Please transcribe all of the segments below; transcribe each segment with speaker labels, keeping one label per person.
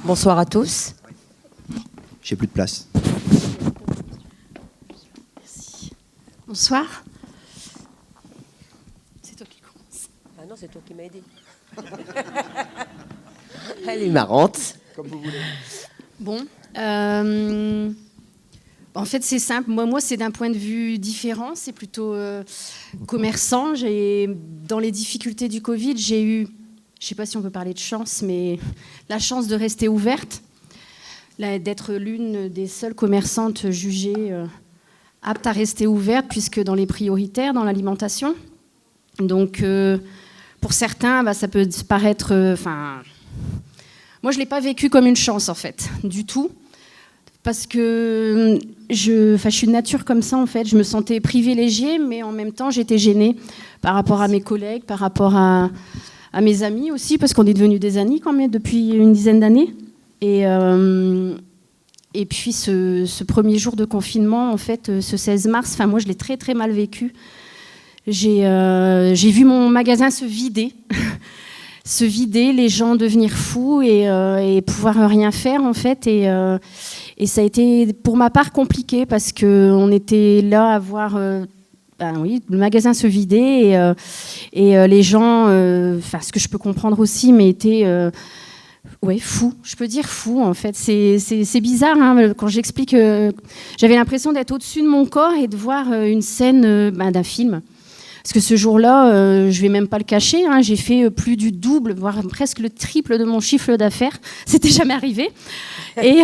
Speaker 1: Bonsoir à tous.
Speaker 2: J'ai plus de place.
Speaker 3: Merci. Bonsoir. C'est toi qui commence.
Speaker 1: Ah non, c'est toi qui m'as aidé. Elle est marrante.
Speaker 2: Comme vous voulez.
Speaker 3: Bon. En fait, c'est simple. Moi, c'est d'un point de vue différent. C'est plutôt commerçant. Dans les difficultés du Covid, j'ai eu, je ne sais pas si on peut parler de chance, mais la chance de rester ouverte, d'être l'une des seules commerçantes jugées aptes à rester ouverte, puisque dans les prioritaires, dans l'alimentation. Donc, pour certains, ça peut paraître... moi, je ne l'ai pas vécu comme une chance, en fait, du tout. Parce que je suis de nature comme ça, en fait. Je me sentais privilégiée, mais en même temps, j'étais gênée par rapport à mes collègues, par rapport à mes amis aussi, parce qu'on est devenus des amis quand même depuis une dizaine d'années. Et puis, ce premier jour de confinement, en fait, ce 16 mars, moi, je l'ai très, très mal vécu. J'ai vu mon magasin se vider. Se vider, les gens devenir fous et pouvoir rien faire, en fait. Et ça a été, pour ma part, compliqué parce qu'on était là à voir le magasin se vider et les gens, ce que je peux comprendre aussi, mais étaient fous. Je peux dire fous, en fait. C'est bizarre, hein, quand j'explique. J'avais l'impression d'être au-dessus de mon corps et de voir une scène d'un film. Parce que ce jour-là, je ne vais même pas le cacher, hein, j'ai fait plus du double, voire presque le triple de mon chiffre d'affaires. C'était jamais arrivé. Et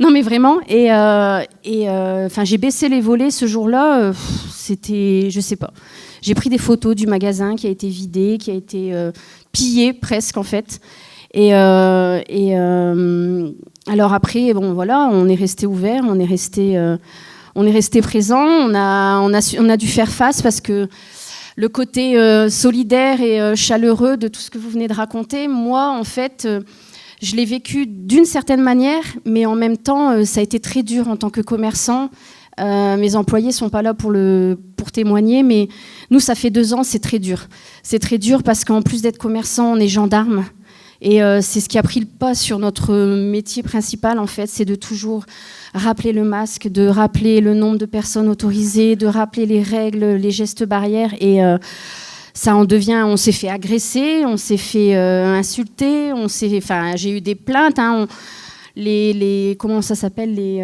Speaker 3: non, mais vraiment. J'ai baissé les volets ce jour-là. C'était, je sais pas. J'ai pris des photos du magasin qui a été vidé, qui a été pillé presque en fait. Alors après, on est resté ouvert, on est resté présent. On a dû faire face parce que le côté solidaire et chaleureux de tout ce que vous venez de raconter, moi, en fait, je l'ai vécu d'une certaine manière, mais en même temps, ça a été très dur en tant que commerçant. Mes employés ne sont pas là pour témoigner, mais nous, ça fait 2 ans, c'est très dur. C'est très dur parce qu'en plus d'être commerçant, on est gendarme. Et c'est ce qui a pris le pas sur notre métier principal, en fait, c'est de toujours rappeler le masque, de rappeler le nombre de personnes autorisées, de rappeler les règles, les gestes barrières. Et ça en devient... On s'est fait agresser, on s'est fait insulter, j'ai eu des plaintes. Hein, comment ça s'appelait?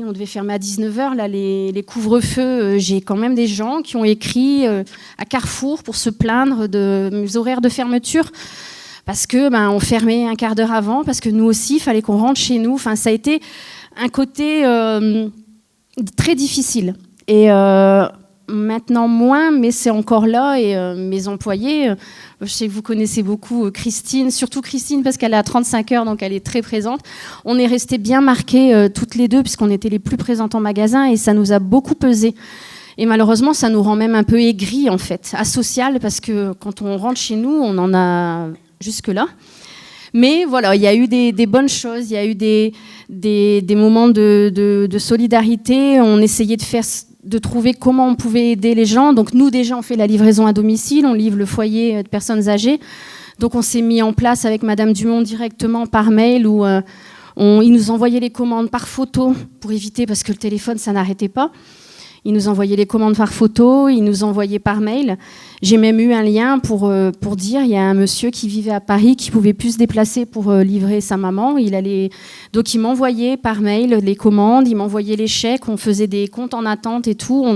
Speaker 3: On devait fermer à 19h, là, les couvre-feux. J'ai quand même des gens qui ont écrit à Carrefour pour se plaindre de mes horaires de fermeture. Parce que on fermait un quart d'heure avant, parce que nous aussi, il fallait qu'on rentre chez nous. Ça a été un côté très difficile. Et maintenant moins, mais c'est encore là. Et mes employés, je sais que vous connaissez beaucoup Christine, surtout Christine, parce qu'elle est à 35 heures, donc elle est très présente. On est restés bien marqués toutes les deux, puisqu'on était les plus présentes en magasin, et ça nous a beaucoup pesé. Et malheureusement, ça nous rend même un peu aigris, en fait, asocial, parce que quand on rentre chez nous, on en a... jusque-là. Mais voilà, il y a eu des bonnes choses, il y a eu des moments de solidarité. On essayait de trouver comment on pouvait aider les gens. Donc nous, déjà, on fait la livraison à domicile, on livre le foyer de personnes âgées. Donc on s'est mis en place avec Madame Dumont directement par mail où ils nous envoyaient les commandes par photo pour éviter, parce que le téléphone, ça n'arrêtait pas. Ils nous envoyaient les commandes par photo, ils nous envoyaient par mail. J'ai même eu un lien pour dire, il y a un monsieur qui vivait à Paris qui pouvait plus se déplacer pour livrer sa maman. Donc il m'envoyait par mail les commandes, il m'envoyait les chèques, on faisait des comptes en attente et tout.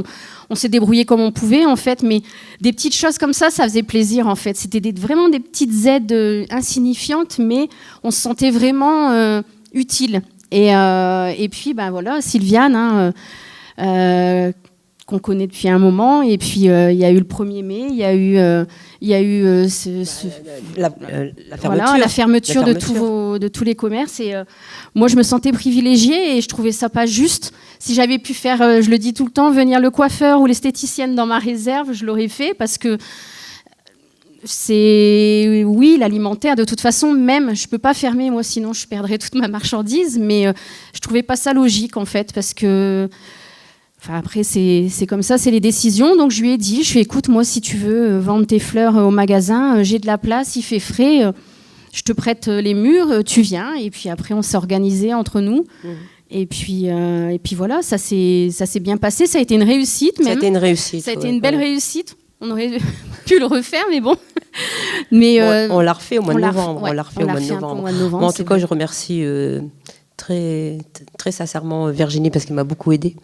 Speaker 3: On s'est débrouillé comme on pouvait en fait, mais des petites choses comme ça faisait plaisir en fait. C'était vraiment des petites aides insignifiantes, mais on se sentait vraiment utile. Et puis Sylviane, qu'on connaît depuis un moment, et puis il y a eu le 1er mai, il y a eu la fermeture de tous les commerces, et moi je me sentais privilégiée et je trouvais ça pas juste. Si j'avais pu faire, je le dis tout le temps, venir le coiffeur ou l'esthéticienne dans ma réserve, je l'aurais fait, parce que l'alimentaire, de toute façon, même, je peux pas fermer, moi, sinon je perdrais toute ma marchandise, mais je trouvais pas ça logique, en fait, parce que après, c'est comme ça, c'est les décisions. Donc, je lui ai dit, écoute, moi, si tu veux vendre tes fleurs au magasin, j'ai de la place, il fait frais. je te prête les murs, tu viens. Et puis après, on s'est organisé entre nous. Et puis voilà, ça s'est bien passé. Ça a été une réussite.
Speaker 1: Ça a été une réussite.
Speaker 3: Ça a été une belle réussite. On aurait pu le refaire, mais bon. Mais
Speaker 1: on l'a refait au mois de novembre.
Speaker 3: Ouais,
Speaker 1: on l'a refait au mois de novembre. En tout cas, je remercie très, très sincèrement Virginie parce qu'elle m'a beaucoup aidée.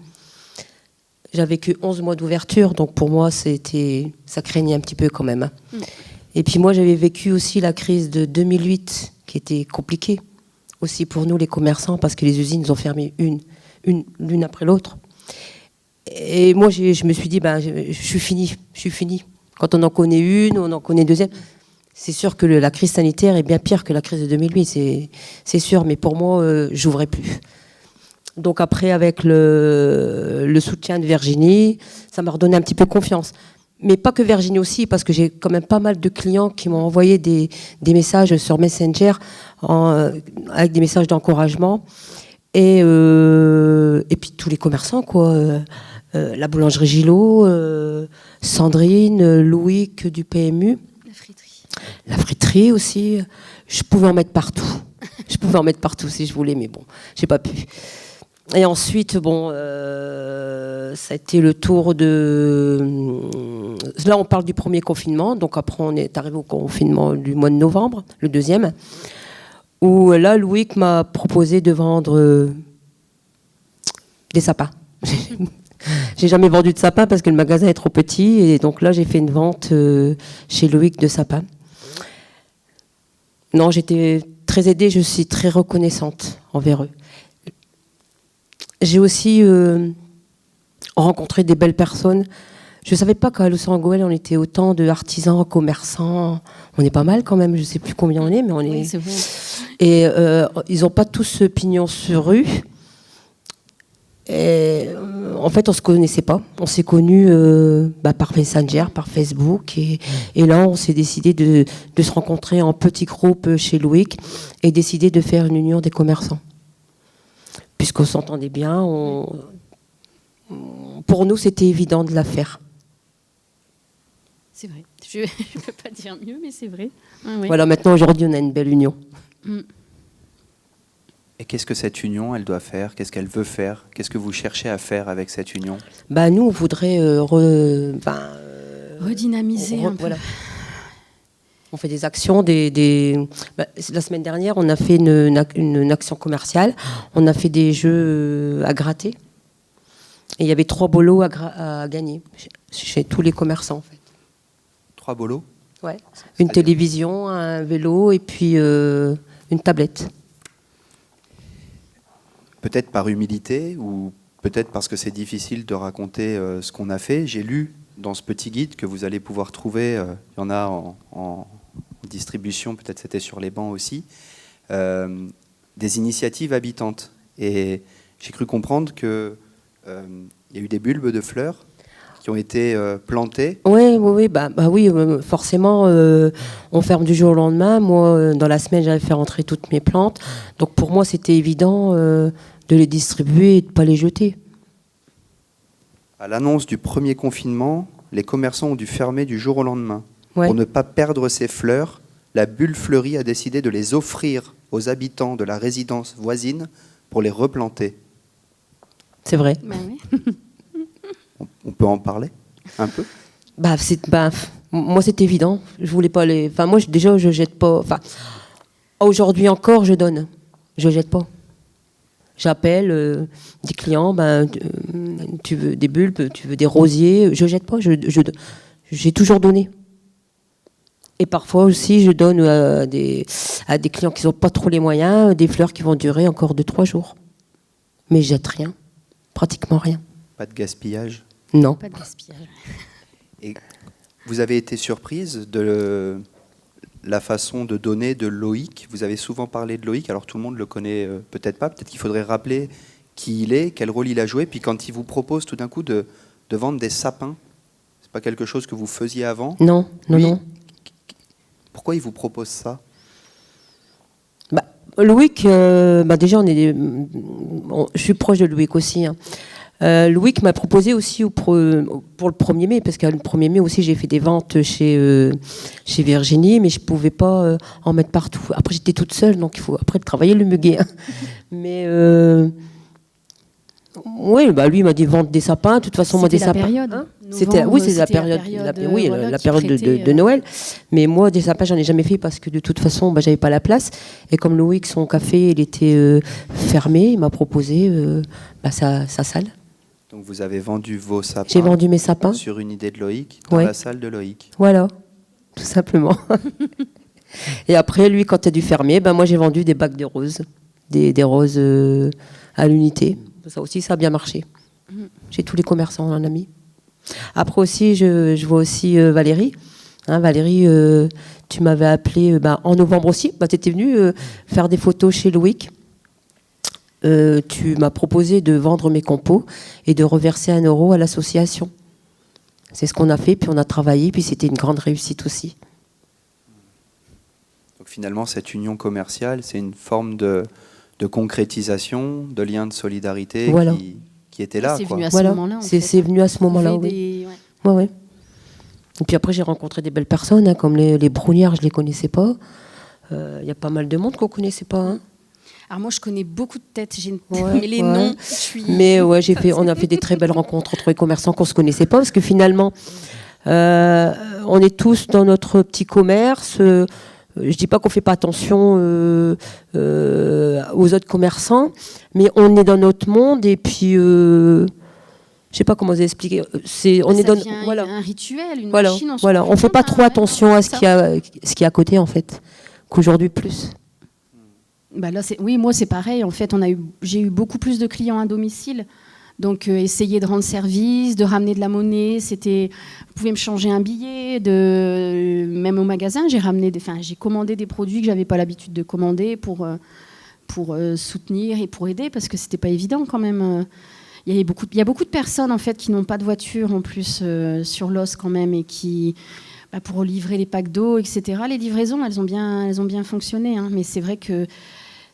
Speaker 1: J'ai vécu 11 mois d'ouverture, donc pour moi, ça craignait un petit peu quand même. Et puis moi, j'avais vécu aussi la crise de 2008, qui était compliquée aussi pour nous, les commerçants, parce que les usines ont fermé l'une après l'autre. Et moi, je me suis dit, je suis fini. Quand on en connaît une, on en connaît une deuxième. C'est sûr que la crise sanitaire est bien pire que la crise de 2008, c'est sûr. Mais pour moi, j'ouvrais plus. Donc après, avec le soutien de Virginie, ça m'a redonné un petit peu confiance. Mais pas que Virginie aussi, parce que j'ai quand même pas mal de clients qui m'ont envoyé des messages sur Messenger avec des messages d'encouragement. Et puis tous les commerçants, quoi. La boulangerie Gillot, Sandrine, Loïc du PMU. La friterie aussi. Je pouvais en mettre partout. Je pouvais en mettre partout si je voulais, mais bon, j'ai pas pu. Et ensuite, ça a été le tour de... Là, on parle du premier confinement. Donc après, on est arrivé au confinement du mois de novembre, le deuxième, où là, Loïc m'a proposé de vendre des sapins. J'ai jamais vendu de sapins parce que le magasin est trop petit. Et donc là, j'ai fait une vente chez Loïc de sapins. Non, j'étais très aidée. Je suis très reconnaissante envers eux. J'ai aussi rencontré des belles personnes. Je ne savais pas qu'à Los Angeles, on était autant d'artisans, commerçants. On est pas mal quand même. Je ne sais plus combien on est, mais on est...
Speaker 3: Oui, c'est vrai.
Speaker 1: Et ils n'ont pas tous ce pignon sur rue. Et, en fait, on ne se connaissait pas. On s'est connus par Messenger, par Facebook. Et là, on s'est décidé de se rencontrer en petit groupe chez Loïc et décider de faire une union des commerçants. Puisqu'on s'entendait bien, pour nous, c'était évident de la faire.
Speaker 3: C'est vrai. Je ne peux pas dire mieux, mais c'est vrai. Ah, oui.
Speaker 1: Voilà, maintenant, aujourd'hui, on a une belle union.
Speaker 2: Et qu'est-ce que cette union, elle doit faire? Qu'est-ce qu'elle veut faire? Qu'est-ce que vous cherchez à faire avec cette union?
Speaker 1: Nous, on voudrait
Speaker 3: redynamiser un peu. Voilà.
Speaker 1: On fait des actions. La semaine dernière, on a fait une action commerciale. On a fait des jeux à gratter. Et il y avait 3 bolos à gagner chez tous les commerçants, en fait.
Speaker 2: 3 bolos?
Speaker 1: Ouais. Une télévision, un vélo et puis une tablette.
Speaker 2: Peut-être par humilité ou peut-être parce que c'est difficile de raconter ce qu'on a fait. J'ai lu dans ce petit guide que vous allez pouvoir trouver, il y en a en distribution, peut-être c'était sur les bancs aussi, des initiatives habitantes. Et j'ai cru comprendre qu'il y a eu des bulbes de fleurs qui ont été plantées. Oui,
Speaker 1: forcément, on ferme du jour au lendemain. Moi, dans la semaine, j'avais fait rentrer toutes mes plantes. Donc pour moi, c'était évident de les distribuer et de ne pas les jeter.
Speaker 2: À l'annonce du premier confinement, les commerçants ont dû fermer du jour au lendemain.
Speaker 1: Ouais.
Speaker 2: Pour ne pas perdre ces fleurs, la bulle fleurie a décidé de les offrir aux habitants de la résidence voisine pour les replanter.
Speaker 1: C'est vrai.
Speaker 3: Oui.
Speaker 2: On peut en parler un peu?
Speaker 1: Moi, c'est évident. Je voulais pas les... moi, déjà, je jette pas... aujourd'hui encore, je donne. Je jette pas. J'appelle des clients, tu veux des bulbes, tu veux des rosiers, je jette pas, j'ai toujours donné. Et parfois aussi, je donne à des clients qui n'ont pas trop les moyens, des fleurs qui vont durer encore 2-3 jours. Mais je jette rien, pratiquement rien.
Speaker 2: Pas de gaspillage?
Speaker 1: Non.
Speaker 3: Pas de gaspillage.
Speaker 2: Et vous avez été surprise de la façon de donner de Loïc? Vous avez souvent parlé de Loïc, alors tout le monde le connaît peut-être pas. Peut-être qu'il faudrait rappeler qui il est, quel rôle il a joué. Puis quand il vous propose tout d'un coup de vendre des sapins, c'est pas quelque chose que vous faisiez avant?
Speaker 1: Non.
Speaker 2: Pourquoi il vous propose ça?
Speaker 1: Loïc, déjà, je suis proche de Loïc aussi. Hein. Loïc m'a proposé aussi pour le 1er mai, parce que le 1er mai aussi, j'ai fait des ventes chez Virginie, mais je ne pouvais pas en mettre partout. Après, j'étais toute seule, donc il faut après travailler le muguet. Hein. Mais oui, lui, il m'a dit vendre des sapins. De toute façon, moi, des sapins.
Speaker 3: Période, hein,
Speaker 1: c'était la période de Noël. Mais moi, des sapins, j'en ai jamais fait parce que de toute façon, j'avais pas la place. Et comme Loïc, son café, il était fermé, il m'a proposé sa salle.
Speaker 2: Donc vous avez vendu vos sapins.
Speaker 1: J'ai vendu mes sapins
Speaker 2: sur une idée de Loïc dans la salle de Loïc.
Speaker 1: Voilà, tout simplement. Et après, lui, quand il a dû fermer, moi j'ai vendu des bacs de roses, des roses à l'unité. Ça aussi, ça a bien marché. Chez tous les commerçants, on en a mis. Après aussi, je vois aussi Valérie. Hein, Valérie, tu m'avais appelé en novembre aussi. Tu étais venue faire des photos chez Loïc. Tu m'as proposé de vendre mes compos et de reverser 1 euro à l'association. C'est ce qu'on a fait, puis on a travaillé, puis c'était une grande réussite aussi.
Speaker 2: Donc finalement, cette union commerciale, c'est une forme de concrétisation, de lien de solidarité qui était là.
Speaker 3: C'est venu à ce moment-là.
Speaker 1: C'est venu à ce moment-là, oui. Ouais. Et puis après, j'ai rencontré des belles personnes, hein, comme les Brunières, je ne les connaissais pas. Il y a pas mal de monde qu'on ne connaissait pas. Hein.
Speaker 3: Alors moi, je connais beaucoup de têtes, mais les noms, je suis...
Speaker 1: Mais on a fait des très belles rencontres entre les commerçants qu'on ne se connaissait pas, parce que finalement, on est tous dans notre petit commerce. Je ne dis pas qu'on ne fait pas attention aux autres commerçants, mais on est dans notre monde, et puis... je ne sais pas comment vous expliquer.
Speaker 3: Un rituel, une machine.
Speaker 1: On ne fait pas trop attention à ce qu'il y a à côté, en fait, qu'aujourd'hui plus.
Speaker 3: Oui, moi c'est pareil. En fait, j'ai eu beaucoup plus de clients à domicile. Donc, essayer de rendre service, de ramener de la monnaie. Vous pouvez me changer un billet. Même au magasin, j'ai commandé des produits que j'avais pas l'habitude de commander pour soutenir et pour aider, parce que c'était pas évident quand même. Il y a beaucoup de personnes en fait qui n'ont pas de voiture en plus sur l'os quand même, et qui pour livrer les packs d'eau, etc. Les livraisons, elles ont bien fonctionné, hein, mais c'est vrai que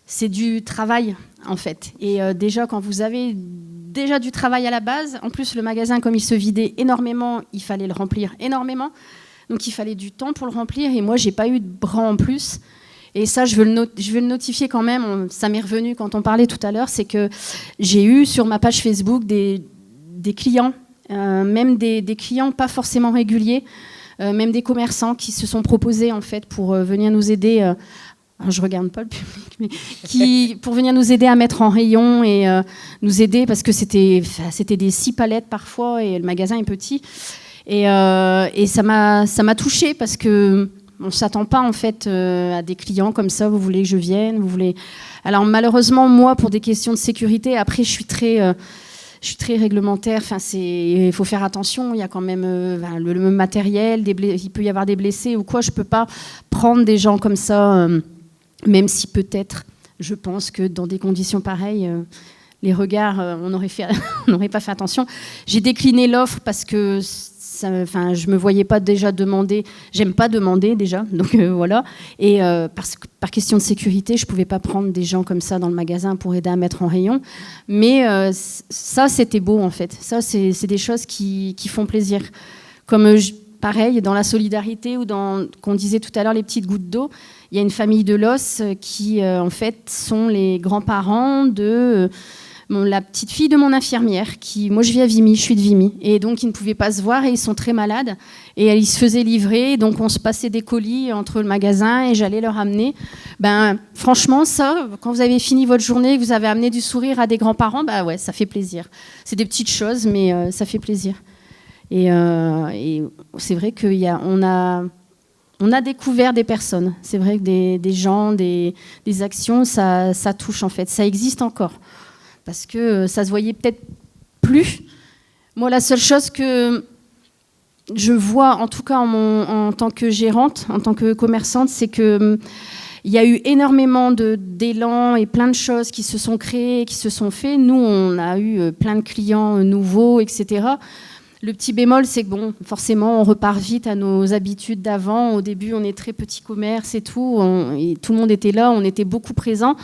Speaker 3: c'est du travail en fait. Et déjà quand vous avez déjà du travail à la base, en plus le magasin comme il se vidait énormément, il fallait le remplir énormément, donc il fallait du temps pour le remplir. Et moi j'ai pas eu de bras en plus. Et ça, je veux le notifier quand même. Ça m'est revenu quand on parlait tout à l'heure, c'est que j'ai eu sur ma page Facebook des clients, même des clients pas forcément réguliers, même des commerçants qui se sont proposés en fait pour venir nous aider. Je regarde pas le public, mais pour venir nous aider à mettre en rayon et nous aider, parce que c'était des 6 palettes parfois et le magasin est petit. Et ça m'a touchée, parce que on ne s'attend pas en fait à des clients comme ça. Vous voulez que je vienne, Alors malheureusement, moi, pour des questions de sécurité, après je suis très réglementaire. Enfin, il faut faire attention. Il y a quand même le matériel, il peut y avoir des blessés ou quoi. Je peux pas prendre des gens comme ça, même si peut-être, je pense que dans des conditions pareilles, les regards, on n'aurait pas fait attention. J'ai décliné l'offre parce que je me voyais pas déjà demander. J'aime pas demander déjà, donc voilà. Et parce que par question de sécurité, je pouvais pas prendre des gens comme ça dans le magasin pour aider à mettre en rayon. Mais ça, c'était beau en fait. Ça, c'est des choses qui font plaisir. Comme pareil dans la solidarité ou qu'on disait tout à l'heure, les petites gouttes d'eau. Il y a une famille de Los qui en fait sont les grands-parents de la petite fille de mon infirmière, moi je vis à Vimy, je suis de Vimy, et donc ils ne pouvaient pas se voir et ils sont très malades, et ils se faisaient livrer, donc on se passait des colis entre le magasin et j'allais leur amener. Franchement, ça, quand vous avez fini votre journée, que vous avez amené du sourire à des grands-parents, ouais, ça fait plaisir. C'est des petites choses, mais ça fait plaisir. Et c'est vrai qu'on a découvert des personnes. C'est vrai que des gens, des actions, ça touche en fait, ça existe encore. Parce que ça se voyait peut-être plus. Moi, la seule chose que je vois, en tout cas en tant que gérante, en tant que commerçante, c'est qu'il y a eu énormément d'élan et plein de choses qui se sont créées, qui se sont faites. Nous, on a eu plein de clients nouveaux, etc. Le petit bémol, c'est que forcément, on repart vite à nos habitudes d'avant. Au début, on est très petit commerce et tout. Et tout le monde était là, on était beaucoup présents.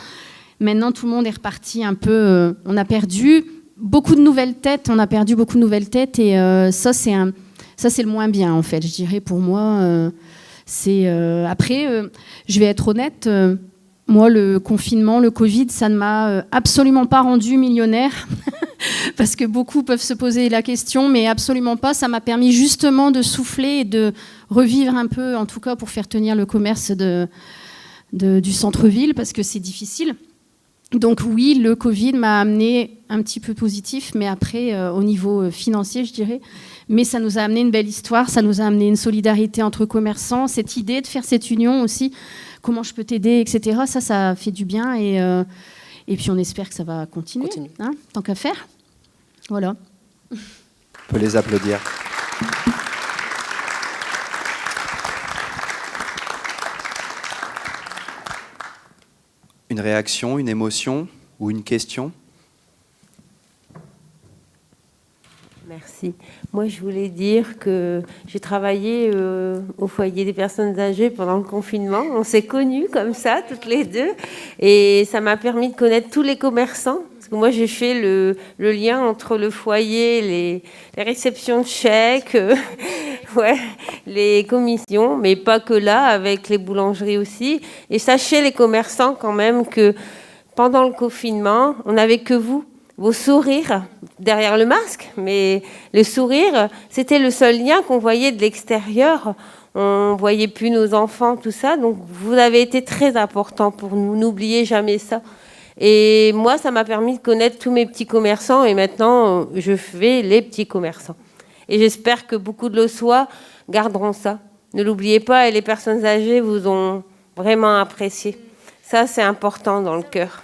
Speaker 3: Maintenant, tout le monde est reparti un peu. On a perdu beaucoup de nouvelles têtes, on a perdu beaucoup de nouvelles têtes, et ça c'est le moins bien, en fait, je dirais, pour moi. Après, je vais être honnête, moi, le confinement, le Covid, ça ne m'a absolument pas rendu millionnaire, parce que beaucoup peuvent se poser la question, mais absolument pas. Ça m'a permis justement de souffler et de revivre un peu, en tout cas pour faire tenir le commerce du centre-ville, parce que c'est difficile. Donc oui, le Covid m'a amené un petit peu positif, mais après, au niveau financier, je dirais. Mais ça nous a amené une belle histoire, ça nous a amené une solidarité entre commerçants, cette idée de faire cette union aussi, comment je peux t'aider, etc. Ça fait du bien, et puis on espère que ça va continuer. Hein, tant qu'à faire. Voilà.
Speaker 2: On peut les applaudir. Une réaction, une émotion ou une question?
Speaker 4: Merci. Moi, je voulais dire que j'ai travaillé au foyer des personnes âgées pendant le confinement. On s'est connus comme ça, toutes les deux. Et ça m'a permis de connaître tous les commerçants. Parce que moi, j'ai fait le lien entre le foyer, les réceptions de chèques, les commissions, mais pas que là, avec les boulangeries aussi. Et sachez, les commerçants, quand même, que pendant le confinement, on n'avait que vous. Vos sourires derrière le masque, mais le sourire, c'était le seul lien qu'on voyait de l'extérieur. On ne voyait plus nos enfants, tout ça. Donc, vous avez été très important pour nous. N'oubliez jamais ça. Et moi, ça m'a permis de connaître tous mes petits commerçants. Et maintenant, je fais les petits commerçants. Et j'espère que beaucoup de l'Aussois garderont ça. Ne l'oubliez pas. Et les personnes âgées vous ont vraiment apprécié. Ça, c'est important dans le cœur.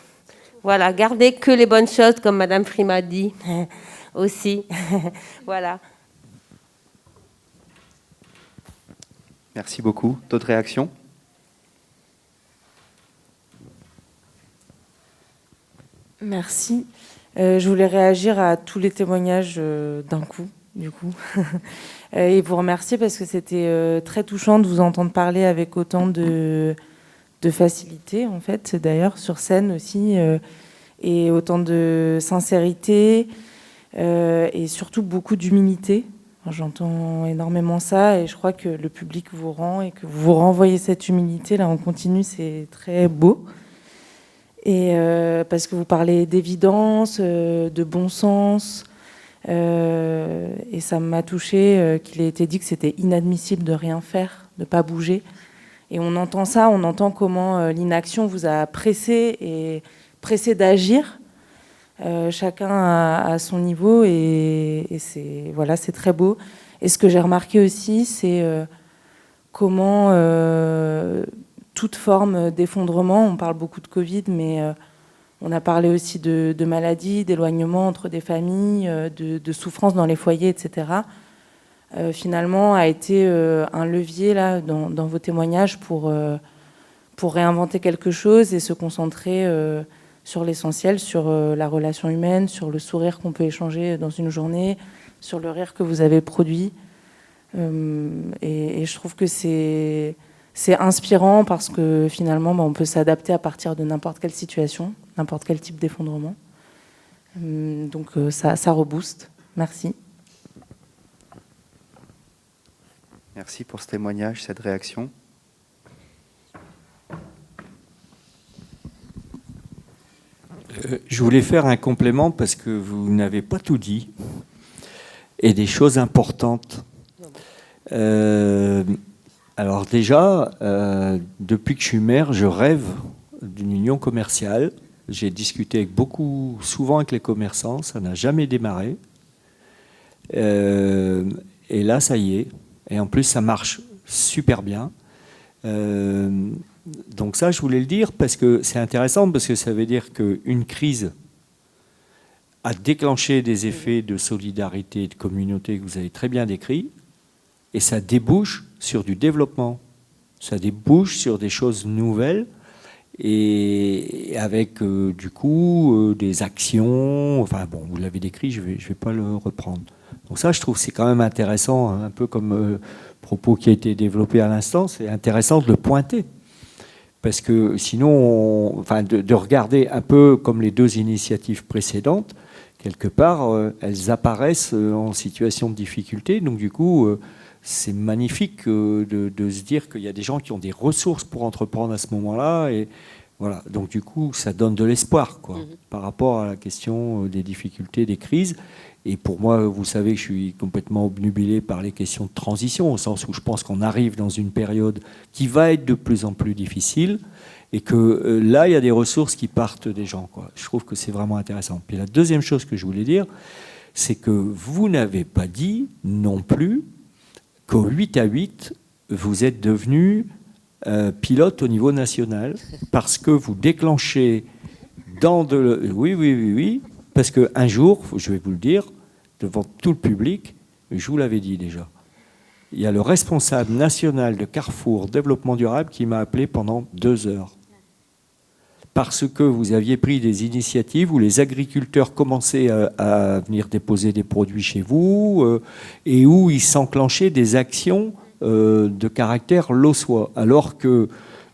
Speaker 4: Voilà, gardez que les bonnes choses, comme Madame Frima dit aussi. Voilà.
Speaker 2: Merci beaucoup. D'autres réactions?
Speaker 5: Merci. Je voulais réagir à tous les témoignages d'un coup, du coup. Et vous remercier parce que c'était très touchant de vous entendre parler avec autant de facilité, en fait, d'ailleurs, sur scène aussi, et autant de sincérité, et surtout beaucoup d'humilité. J'entends énormément ça, et je crois que le public vous rend, et que vous renvoyez cette humilité, là, en continu, c'est très beau. Et parce que vous parlez d'évidence, de bon sens, et ça m'a touchée qu'il ait été dit que c'était inadmissible de rien faire, de ne pas bouger. Et on entend ça, on entend comment l'inaction vous a pressé d'agir, chacun à son niveau, et c'est, voilà, c'est très beau. Et ce que j'ai remarqué aussi, c'est comment toute forme d'effondrement, on parle beaucoup de Covid, mais on a parlé aussi de maladies, d'éloignement entre des familles, de souffrance dans les foyers, etc., finalement a été un levier là, dans vos témoignages pour réinventer quelque chose et se concentrer sur l'essentiel, sur la relation humaine, sur le sourire qu'on peut échanger dans une journée, sur le rire que vous avez produit. Et je trouve que c'est inspirant parce que finalement, on peut s'adapter à partir de n'importe quelle situation, n'importe quel type d'effondrement. Donc ça rebooste. Merci.
Speaker 2: Merci pour ce témoignage, cette réaction.
Speaker 6: Je voulais faire un complément parce que vous n'avez pas tout dit et des choses importantes. Alors déjà, depuis que je suis maire, je rêve d'une union commerciale. J'ai discuté souvent avec les commerçants, ça n'a jamais démarré. Et là, ça y est. Et en plus, ça marche super bien. Donc ça, je voulais le dire parce que c'est intéressant, parce que ça veut dire qu'une crise a déclenché des effets de solidarité et de communauté que vous avez très bien décrits, et ça débouche sur du développement. Ça débouche sur des choses nouvelles, et avec du coup des actions, enfin bon, vous l'avez décrit, je vais pas le reprendre. Donc ça, je trouve que c'est quand même intéressant, hein, un peu comme propos qui a été développé à l'instant, c'est intéressant de le pointer. Parce que sinon, de regarder un peu comme les deux initiatives précédentes, quelque part, elles apparaissent en situation de difficulté. Donc du coup, c'est magnifique de se dire qu'il y a des gens qui ont des ressources pour entreprendre à ce moment-là. Et voilà. Donc du coup, ça donne de l'espoir, quoi, par rapport à la question des difficultés, des crises. Et pour moi, vous savez que je suis complètement obnubilé par les questions de transition, au sens où je pense qu'on arrive dans une période qui va être de plus en plus difficile. Et que là, il y a des ressources qui partent des gens, quoi. Je trouve que c'est vraiment intéressant. Puis la deuxième chose que je voulais dire, c'est que vous n'avez pas dit non plus qu'au 8-8, vous êtes devenu pilote au niveau national, parce que vous déclenchez dans de... Oui, parce qu'un jour, je vais vous le dire, devant tout le public, je vous l'avais dit déjà, il y a le responsable national de Carrefour Développement Durable qui m'a appelé pendant 2 heures. Parce que vous aviez pris des initiatives où les agriculteurs commençaient à venir déposer des produits chez vous et où ils s'enclenchaient des actions de caractère lossois. Alors que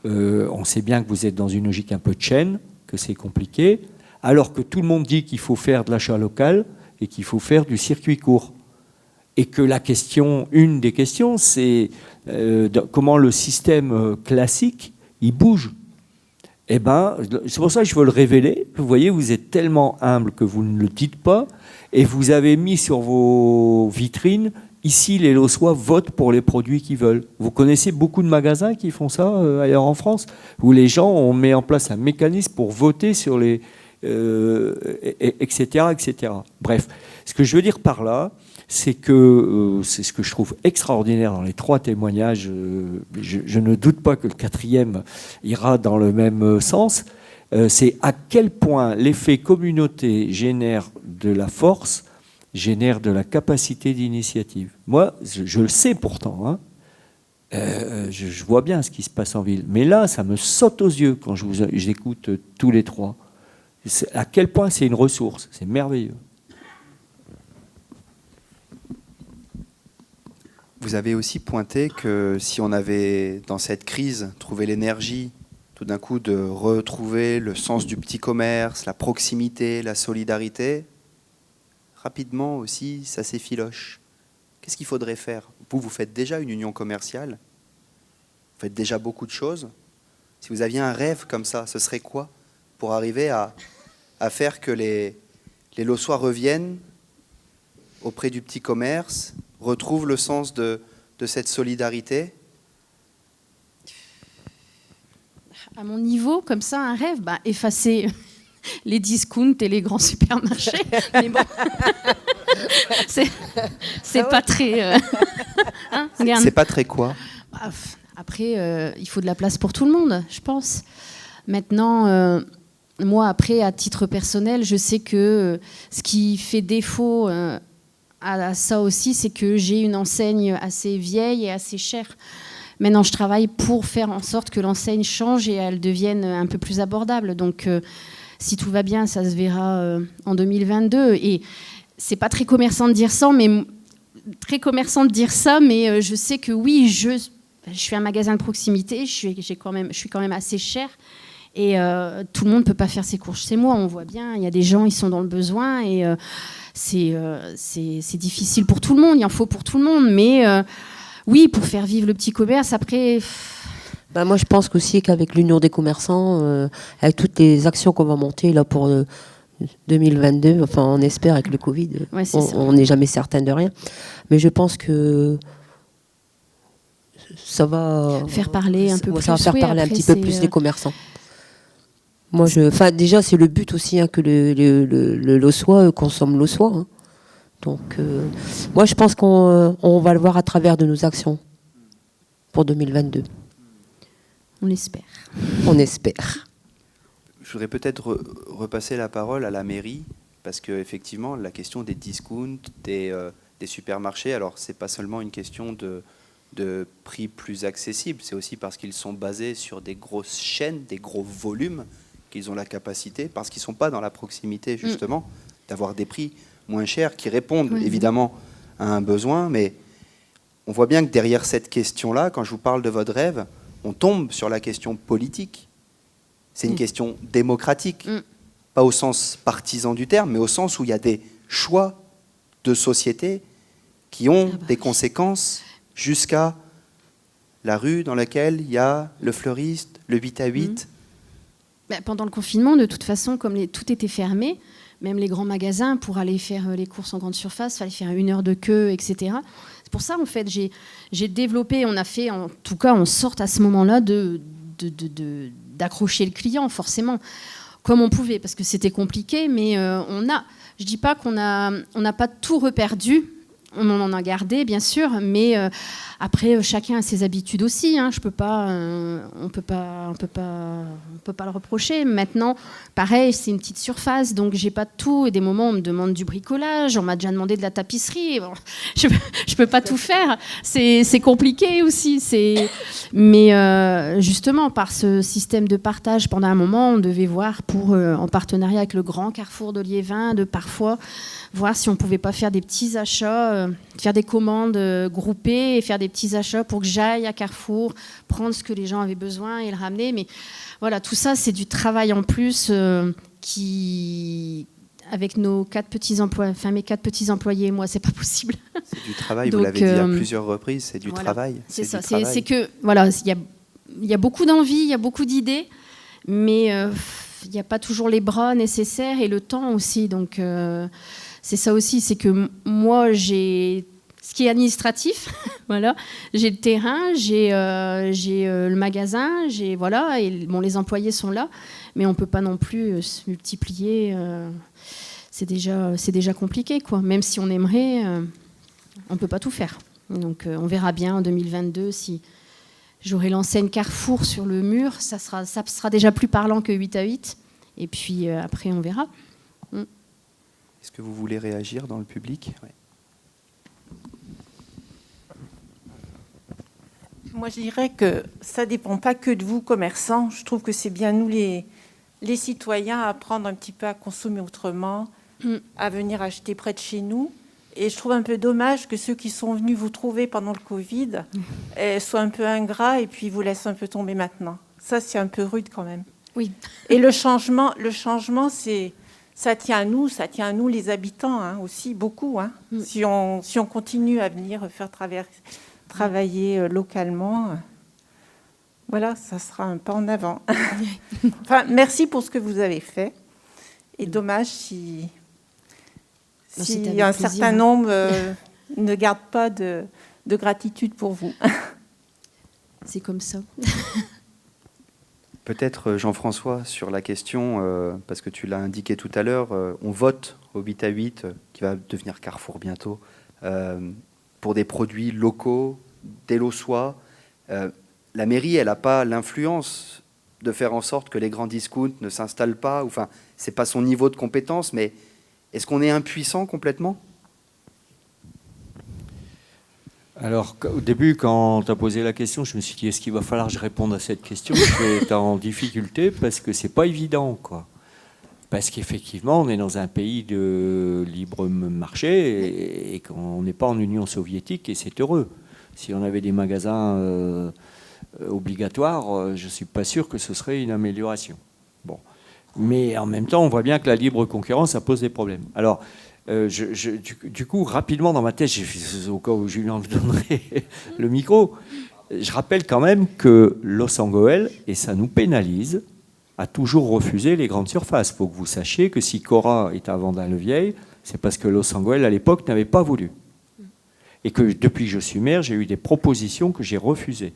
Speaker 6: on sait bien que vous êtes dans une logique un peu de chaîne, que c'est compliqué, alors que tout le monde dit qu'il faut faire de l'achat local et qu'il faut faire du circuit court. Et que une des questions, c'est comment le système classique, il bouge. Eh ben, c'est pour ça que je veux le révéler. Vous voyez, vous êtes tellement humble que vous ne le dites pas. Et vous avez mis sur vos vitrines, ici, les Lossois votent pour les produits qu'ils veulent. Vous connaissez beaucoup de magasins qui font ça ailleurs en France, où les gens ont mis en place un mécanisme pour voter sur les... etc., etc. Bref, ce que je veux dire par là, c'est que c'est ce que je trouve extraordinaire dans les 3 témoignages. Je ne doute pas que le 4e ira dans le même sens. C'est à quel point l'effet communauté génère de la force, génère de la capacité d'initiative. Moi, je le sais pourtant. Hein. Je vois bien ce qui se passe en ville. Mais là, ça me saute aux yeux quand j'écoute tous les 3. À quel point c'est une ressource. C'est merveilleux.
Speaker 2: Vous avez aussi pointé que si on avait, dans cette crise, trouvé l'énergie, tout d'un coup, de retrouver le sens du petit commerce, la proximité, la solidarité, rapidement aussi, ça s'effiloche. Qu'est-ce qu'il faudrait faire ? Vous faites déjà une union commerciale, vous faites déjà beaucoup de choses. Si vous aviez un rêve comme ça, ce serait quoi pour arriver à faire que les Lossois reviennent auprès du petit commerce, retrouvent le sens de cette solidarité?
Speaker 3: À mon niveau, comme ça, un rêve, effacer les discounts et les grands supermarchés. Mais bon, c'est pas très... hein,
Speaker 2: c'est pas très quoi?
Speaker 3: Après, il faut de la place pour tout le monde, je pense. Maintenant, moi, après, à titre personnel, je sais que ce qui fait défaut... à ça aussi, c'est que j'ai une enseigne assez vieille et assez chère. Maintenant, je travaille pour faire en sorte que l'enseigne change et elle devienne un peu plus abordable. Donc, si tout va bien, ça se verra en 2022. Et c'est pas très commerçant de dire ça, mais je sais que oui, je suis un magasin de proximité, je suis quand même assez chère. Et tout le monde peut pas faire ses courses chez moi. On voit bien, il y a des gens, ils sont dans le besoin et c'est difficile pour tout le monde, il en faut pour tout le monde, mais oui, pour faire vivre le petit commerce, après...
Speaker 1: Moi, je pense qu'aussi qu'avec l'Union des commerçants, avec toutes les actions qu'on va monter là, pour 2022, enfin on espère avec le Covid, on n'est jamais certain de rien, mais je pense que ça va
Speaker 3: faire parler un peu plus,
Speaker 1: ça va faire parler un petit peu plus les commerçants. Moi, déjà, c'est le but aussi que le Lossois consomme Lossois. Hein. Donc, moi, je pense qu'on va le voir à travers de nos actions pour 2022.
Speaker 3: On l'espère.
Speaker 1: On espère.
Speaker 2: Je voudrais peut-être repasser la parole à la mairie, parce qu'effectivement, la question des discounts, des supermarchés, alors, c'est pas seulement une question de prix plus accessibles, c'est aussi parce qu'ils sont basés sur des grosses chaînes, des gros volumes, qu'ils ont la capacité, parce qu'ils ne sont pas dans la proximité, justement, d'avoir des prix moins chers qui répondent évidemment à un besoin. Mais on voit bien que derrière cette question-là, quand je vous parle de votre rêve, on tombe sur la question politique. C'est une question démocratique. pas au sens partisan du terme, mais au sens où il y a des choix de société qui ont des conséquences jusqu'à la rue dans laquelle il y a le fleuriste, le 8 à 8.
Speaker 3: Pendant le confinement, de toute façon, comme tout était fermé, même les grands magasins, pour aller faire les courses en grande surface, il fallait faire 1 heure de queue, etc. C'est pour ça, en fait, j'ai développé, on a fait, en tout cas, en sorte à ce moment-là d'accrocher le client, forcément, comme on pouvait, parce que c'était compliqué, mais je ne dis pas qu'on n'a pas tout reperdu. On en a gardé, bien sûr, mais après, chacun a ses habitudes aussi. Hein. On ne peut pas le reprocher. Maintenant, pareil, c'est une petite surface, donc j'ai pas tout. Et des moments, on me demande du bricolage, on m'a déjà demandé de la tapisserie. Bon, je peux pas tout faire. C'est compliqué aussi. Mais justement, par ce système de partage, pendant un moment, on devait voir en partenariat avec le grand Carrefour de Liévin, de parfois voir si on pouvait pas faire des petits achats, faire des commandes groupées et faire des petits achats pour que j'aille à Carrefour, prendre ce que les gens avaient besoin et le ramener. Mais voilà, tout ça, c'est du travail en plus avec mes 4 petits employés et moi, c'est pas possible.
Speaker 2: C'est du travail, donc, vous l'avez dit à plusieurs reprises, c'est du travail.
Speaker 3: C'est ça, c'est que, voilà, il y a beaucoup d'envie, il y a beaucoup d'idées, mais il n'y a pas toujours les bras nécessaires et le temps aussi, donc... c'est ça aussi, c'est que moi, j'ai ce qui est administratif, voilà, j'ai le terrain, j'ai le magasin, voilà, et les employés sont là, mais on ne peut pas non plus se multiplier. C'est déjà compliqué, quoi. Même si on aimerait, on ne peut pas tout faire. Donc, on verra bien en 2022 si j'aurai l'enseigne Carrefour sur le mur, ça sera déjà plus parlant que 8 à 8. Et puis après, on verra.
Speaker 2: Est-ce que vous voulez réagir dans le public ? Ouais.
Speaker 7: Moi, je dirais que ça ne dépend pas que de vous, commerçants. Je trouve que c'est bien nous, les citoyens, à apprendre un petit peu à consommer autrement, à venir acheter près de chez nous. Et je trouve un peu dommage que ceux qui sont venus vous trouver pendant le Covid soient un peu ingrats et puis vous laissent un peu tomber maintenant. Ça, c'est un peu rude quand même.
Speaker 3: Oui.
Speaker 7: Et le changement, ça tient à nous les habitants hein, aussi, beaucoup. Hein. Si on continue à venir faire travailler localement, voilà, ça sera un pas en avant. Enfin, merci pour ce que vous avez fait. Et dommage si un certain nombre ne garde pas de gratitude pour vous.
Speaker 3: C'est comme ça.
Speaker 2: Peut-être, Jean-François, sur la question, parce que tu l'as indiqué tout à l'heure, on vote au 8 à 8, qui va devenir Carrefour bientôt, pour des produits locaux, d'Elossois. La mairie, elle n'a pas l'influence de faire en sorte que les grands discounts ne s'installent pas. Enfin, ce n'est pas son niveau de compétence, mais est-ce qu'on est impuissant complètement ?
Speaker 6: Alors, au début, quand tu as posé la question, je me suis dit, est-ce qu'il va falloir que je réponde à cette question ? Je vais être en difficulté parce que c'est pas évident, quoi. Parce qu'effectivement, on est dans un pays de libre marché et qu'on n'est pas en Union soviétique et c'est heureux. Si on avait des magasins obligatoires, je ne suis pas sûr que ce serait une amélioration. Bon. Mais en même temps, on voit bien que la libre concurrence, ça pose des problèmes. Alors, du coup, rapidement dans ma tête, au cas où Julien me donnerait le micro, je rappelle quand même que Los Angeles, et ça nous pénalise, a toujours refusé les grandes surfaces. Il faut que vous sachiez que si Cora est à Vendin-le-Vieil, c'est parce que Los Angeles, à l'époque, n'avait pas voulu. Et que depuis que je suis maire, j'ai eu des propositions que j'ai refusées.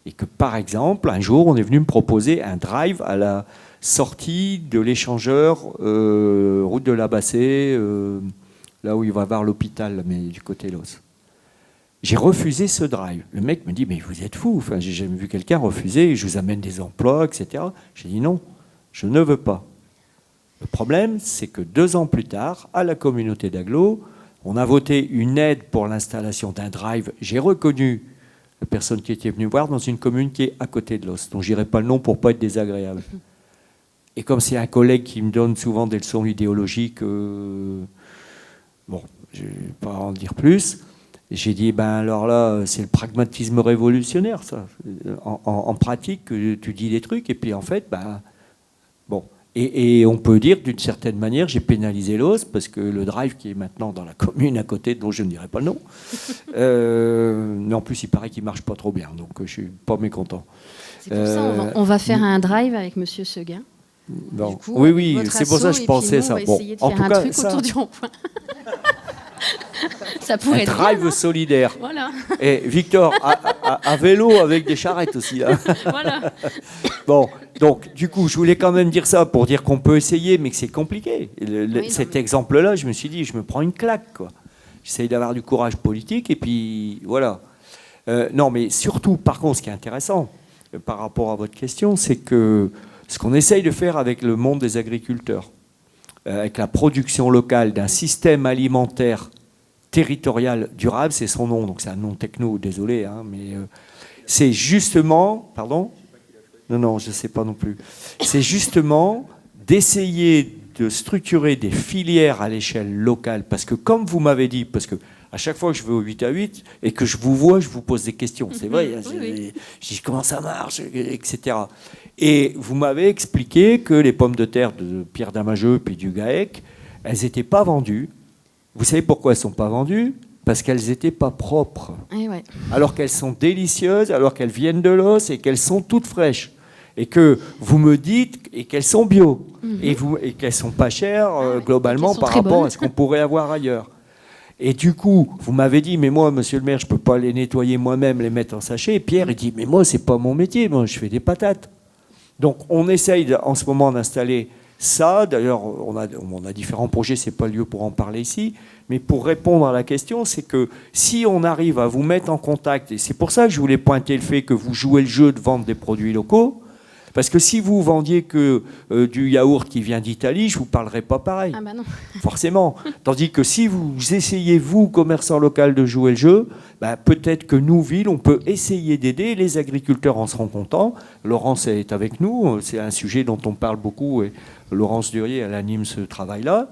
Speaker 6: Et que, par exemple, un jour, on est venu me proposer un drive à la sortie de l'échangeur route de la Bassée, là où il va y avoir l'hôpital, mais du côté Los. J'ai refusé ce drive. Le mec me dit, mais vous êtes fou, enfin, j'ai jamais vu quelqu'un refuser, je vous amène des emplois, etc. J'ai dit non, je ne veux pas. Le problème, c'est que 2 ans plus tard, à la communauté d'Aglo, on a voté une aide pour l'installation d'un drive. J'ai reconnu la personne qui était venue voir dans une commune qui est à côté de Los, dont je n'irai pas le nom pour ne pas être désagréable. Et comme c'est un collègue qui me donne souvent des leçons idéologiques, bon, je ne vais pas en dire plus, j'ai dit, ben alors là, c'est le pragmatisme révolutionnaire, ça. En pratique, tu dis des trucs, et puis en fait, ben, bon. Et on peut dire, d'une certaine manière, j'ai pénalisé l'os parce que le drive qui est maintenant dans la commune à côté, dont je ne dirai pas le nom, mais en plus, il paraît qu'il ne marche pas trop bien, donc je ne suis pas mécontent.
Speaker 3: C'est pour ça on va faire un drive avec Monsieur Seguin.
Speaker 6: Bon.
Speaker 3: Coup,
Speaker 6: oui, c'est pour ça que je pensais ça.
Speaker 3: On va essayer de faire un truc autour du rond-point. Ça pourrait être
Speaker 6: drive
Speaker 3: bien,
Speaker 6: solidaire.
Speaker 3: Voilà.
Speaker 6: Et Victor, à vélo avec des charrettes aussi. Hein.
Speaker 3: Voilà.
Speaker 6: Bon, donc du coup, je voulais quand même dire ça pour dire qu'on peut essayer, mais que c'est compliqué. Cet exemple-là, je me suis dit, je me prends une claque, quoi. J'essaye d'avoir du courage politique, et puis voilà. Non, mais surtout, par contre, ce qui est intéressant par rapport à votre question, c'est que ce qu'on essaye de faire avec le monde des agriculteurs, avec la production locale d'un système alimentaire territorial durable, c'est son nom, donc c'est un nom techno, désolé, hein, mais c'est justement, pardon ? Non, je ne sais pas non plus. C'est justement d'essayer de structurer des filières à l'échelle locale, parce que comme vous m'avez dit, parce que à chaque fois que je vais au 8 à 8 et que je vous vois, je vous pose des questions. C'est vrai, oui. Je dis comment ça marche, etc. Et vous m'avez expliqué que les pommes de terre de Pierre Damageux puis du GAEC, elles n'étaient pas vendues. Vous savez pourquoi elles ne sont pas vendues ? Parce qu'elles n'étaient pas propres.
Speaker 3: Ouais.
Speaker 6: Alors qu'elles sont délicieuses, alors qu'elles viennent de l'os et qu'elles sont toutes fraîches. Et que vous me dites et qu'elles sont bio. Et qu'elles ne sont pas chères globalement par rapport à ce qu'on pourrait avoir ailleurs. Et du coup, vous m'avez dit, mais moi, monsieur le maire, je ne peux pas les nettoyer moi-même, les mettre en sachet. Et Pierre, il dit, mais moi, ce n'est pas mon métier, moi, je fais des patates. Donc, on essaye en ce moment d'installer ça. D'ailleurs, on a différents projets, ce n'est pas le lieu pour en parler ici. Mais pour répondre à la question, c'est que si on arrive à vous mettre en contact, et c'est pour ça que je voulais pointer le fait que vous jouez le jeu de vendre des produits locaux, parce que si vous vendiez que du yaourt qui vient d'Italie, je ne vous parlerai pas pareil.
Speaker 3: Ah bah non.
Speaker 6: Forcément. Tandis que si vous essayez, vous, commerçant local, de jouer le jeu, bah, peut-être que nous, ville, on peut essayer d'aider. Les agriculteurs en seront contents. Laurence est avec nous. C'est un sujet dont on parle beaucoup. Et Laurence Durier, elle anime ce travail-là.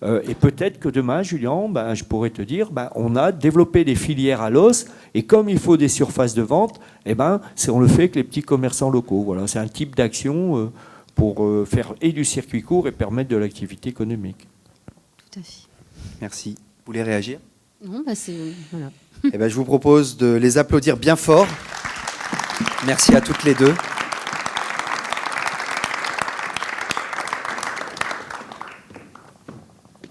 Speaker 6: Et peut-être que demain, Julien, ben, je pourrais te dire, ben, on a développé des filières à l'os, et comme il faut des surfaces de vente, eh ben, on le fait avec les petits commerçants locaux. Voilà, c'est un type d'action pour faire et du circuit court et permettre de l'activité économique.
Speaker 3: Tout à fait.
Speaker 2: Merci. Vous voulez réagir ?
Speaker 3: Non, bah c'est... Voilà.
Speaker 2: Eh ben, je vous propose de les applaudir bien fort. Merci à toutes les deux.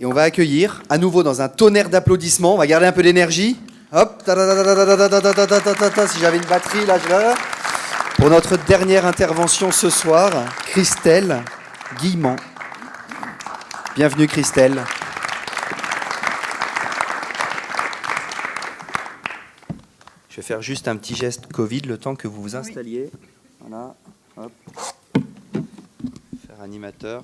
Speaker 2: Et on va accueillir, à nouveau dans un tonnerre d'applaudissements, on va garder un peu d'énergie. Hop, si j'avais une batterie, là, pour notre dernière intervention ce soir, Christelle Guillemant. Bienvenue Christelle. Je vais faire juste un petit geste Covid, le temps que vous vous installiez. Voilà, hop. Faire animateur.